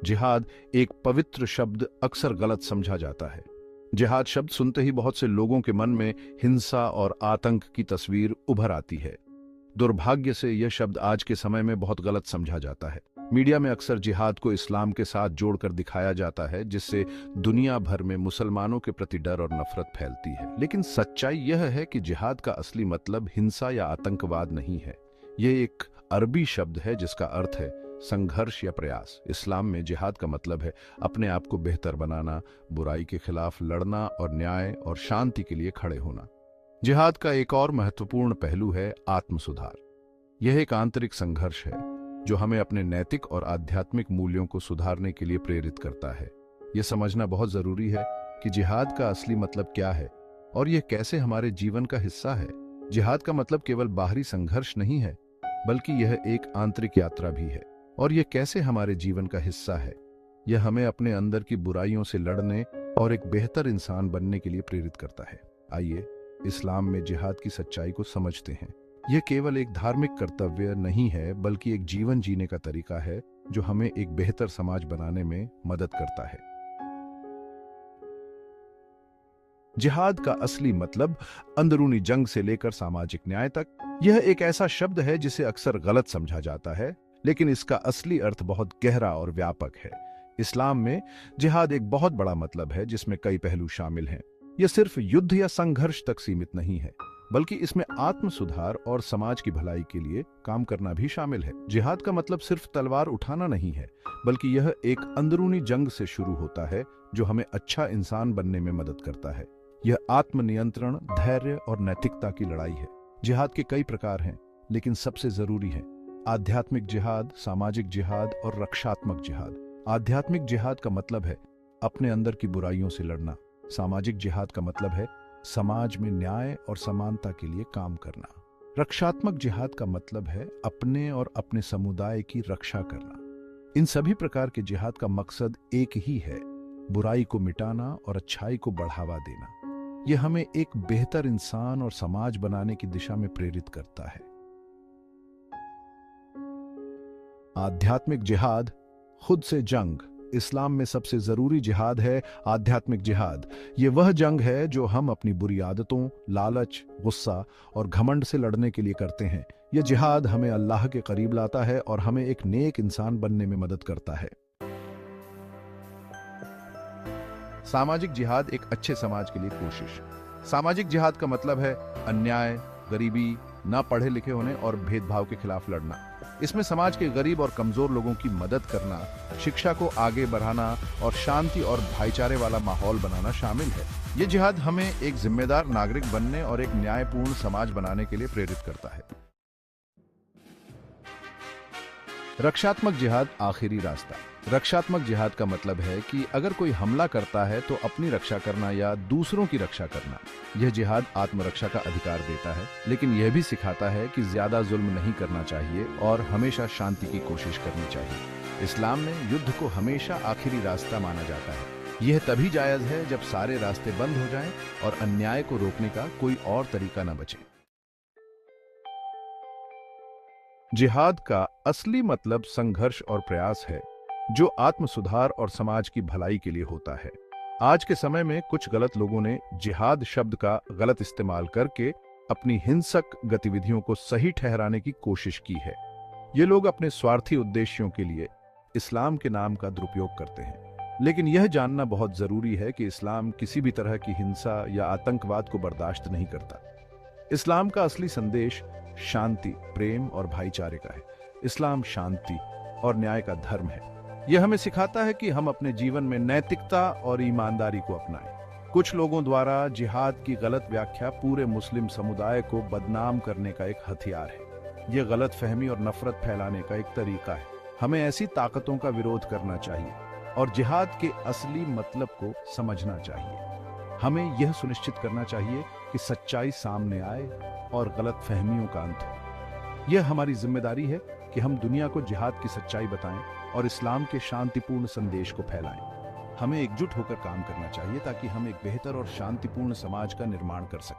जिहाद एक पवित्र शब्द अक्सर गलत समझा जाता है। जिहाद शब्द सुनते ही बहुत से लोगों के मन में हिंसा और आतंक की तस्वीर उभर आती है। दुर्भाग्य से यह शब्द आज के समय में बहुत गलत समझा जाता है। मीडिया में अक्सर जिहाद को इस्लाम के साथ जोड़कर दिखाया जाता है, जिससे दुनिया भर में मुसलमानों के प्रति डर और नफरत फैलती है। लेकिन सच्चाई यह है कि जिहाद का असली मतलब हिंसा या आतंकवाद नहीं है। यह एक अरबी शब्द है जिसका अर्थ है संघर्ष या प्रयास। इस्लाम में जिहाद का मतलब है अपने आप को बेहतर बनाना, बुराई के खिलाफ लड़ना और न्याय और शांति के लिए खड़े होना। जिहाद का एक और महत्वपूर्ण पहलू है आत्म सुधार। यह एक आंतरिक संघर्ष है जो हमें अपने नैतिक और आध्यात्मिक मूल्यों को सुधारने के लिए प्रेरित करता है। यह समझना बहुत जरूरी है कि जिहाद का असली मतलब क्या है और यह कैसे हमारे जीवन का हिस्सा है। जिहाद का मतलब केवल बाहरी संघर्ष नहीं है, बल्कि यह एक आंतरिक यात्रा भी है। और यह कैसे हमारे जीवन का हिस्सा है, यह हमें अपने अंदर की बुराइयों से लड़ने और एक बेहतर इंसान बनने के लिए प्रेरित करता है। आइए इस्लाम में जिहाद की सच्चाई को समझते हैं। यह केवल एक धार्मिक कर्तव्य नहीं है, बल्कि एक जीवन जीने का तरीका है जो हमें एक बेहतर समाज बनाने में मदद करता है। जिहाद का असली मतलब अंदरूनी जंग से लेकर सामाजिक न्याय तक। यह एक ऐसा शब्द है जिसे अक्सर गलत समझा जाता है, लेकिन इसका असली अर्थ बहुत गहरा और व्यापक है। इस्लाम में जिहाद एक बहुत बड़ा मतलब है जिसमें कई पहलू शामिल हैं। यह सिर्फ युद्ध या संघर्ष तक सीमित नहीं है, बल्कि इसमें आत्म सुधार और समाज की भलाई के लिए काम करना भी शामिल है। जिहाद का मतलब सिर्फ तलवार उठाना नहीं है, बल्कि यह एक अंदरूनी जंग से शुरू होता है जो हमें अच्छा इंसान बनने में मदद करता है। यह आत्मनियंत्रण, धैर्य और नैतिकता की लड़ाई है। जिहाद के कई प्रकार हैं, लेकिन सबसे जरूरी है आध्यात्मिक जिहाद, सामाजिक जिहाद और रक्षात्मक जिहाद। आध्यात्मिक जिहाद का मतलब है अपने अंदर की बुराइयों से लड़ना। सामाजिक जिहाद का मतलब है समाज में न्याय और समानता के लिए काम करना। रक्षात्मक जिहाद का मतलब है अपने और अपने समुदाय की रक्षा करना। इन सभी प्रकार के जिहाद का मकसद एक ही है, बुराई को मिटाना और अच्छाई को बढ़ावा देना। यह हमें एक बेहतर इंसान और समाज बनाने की दिशा में प्रेरित करता है। आध्यात्मिक जिहाद, खुद से जंग। इस्लाम में सबसे जरूरी जिहाद है आध्यात्मिक जिहाद। ये वह जंग है जो हम अपनी बुरी आदतों, लालच, गुस्सा और घमंड से लड़ने के लिए करते हैं। यह जिहाद हमें अल्लाह के करीब लाता है और हमें एक नेक इंसान बनने में मदद करता है। सामाजिक जिहाद, एक अच्छे समाज के लिए कोशिश। सामाजिक जिहाद का मतलब है अन्याय, गरीबी, ना पढ़े लिखे होने और भेदभाव के खिलाफ लड़ना। इसमें समाज के गरीब और कमजोर लोगों की मदद करना, शिक्षा को आगे बढ़ाना और शांति और भाईचारे वाला माहौल बनाना शामिल है। ये जिहाद हमें एक जिम्मेदार नागरिक बनने और एक न्यायपूर्ण समाज बनाने के लिए प्रेरित करता है। रक्षात्मक जिहाद, आखिरी रास्ता। रक्षात्मक जिहाद का मतलब है कि अगर कोई हमला करता है तो अपनी रक्षा करना या दूसरों की रक्षा करना। यह जिहाद आत्मरक्षा का अधिकार देता है, लेकिन यह भी सिखाता है कि ज्यादा जुल्म नहीं करना चाहिए और हमेशा शांति की कोशिश करनी चाहिए। इस्लाम में युद्ध को हमेशा आखिरी रास्ता माना जाता है। यह तभी जायज है जब सारे रास्ते बंद हो जाएं और अन्याय को रोकने का कोई और तरीका न बचे। जिहाद का असली मतलब संघर्ष और प्रयास है, जो आत्म सुधार और समाज की भलाई के लिए होता है। आज के समय में कुछ गलत लोगों ने जिहाद शब्द का गलत इस्तेमाल करके अपनी हिंसक गतिविधियों को सही ठहराने की कोशिश की है। ये लोग अपने स्वार्थी उद्देश्यों के लिए इस्लाम के नाम का दुरुपयोग करते हैं। लेकिन यह जानना बहुत जरूरी है कि इस्लाम किसी भी तरह की हिंसा या आतंकवाद को बर्दाश्त नहीं करता। इस्लाम का असली संदेश शांति, प्रेम और भाईचारे का है। इस्लाम शांति और न्याय का धर्म है। यह हमें सिखाता है कि हम अपने जीवन में नैतिकता और ईमानदारी को अपनाएं। कुछ लोगों द्वारा जिहाद की गलत व्याख्या पूरे मुस्लिम समुदाय को बदनाम करने का एक हथियार है। यह गलत फहमी और नफरत फैलाने का एक तरीका है। हमें ऐसी ताकतों का विरोध करना चाहिए और जिहाद के असली मतलब को समझना चाहिए। हमें यह सुनिश्चित करना चाहिए कि सच्चाई सामने आए और गलत फहमियों का अंत हो। यह हमारी जिम्मेदारी है कि हम दुनिया को जिहाद की सच्चाई बताएं और इस्लाम के शांतिपूर्ण संदेश को फैलाएं। हमें एकजुट होकर काम करना चाहिए ताकि हम एक बेहतर और शांतिपूर्ण समाज का निर्माण कर सकें।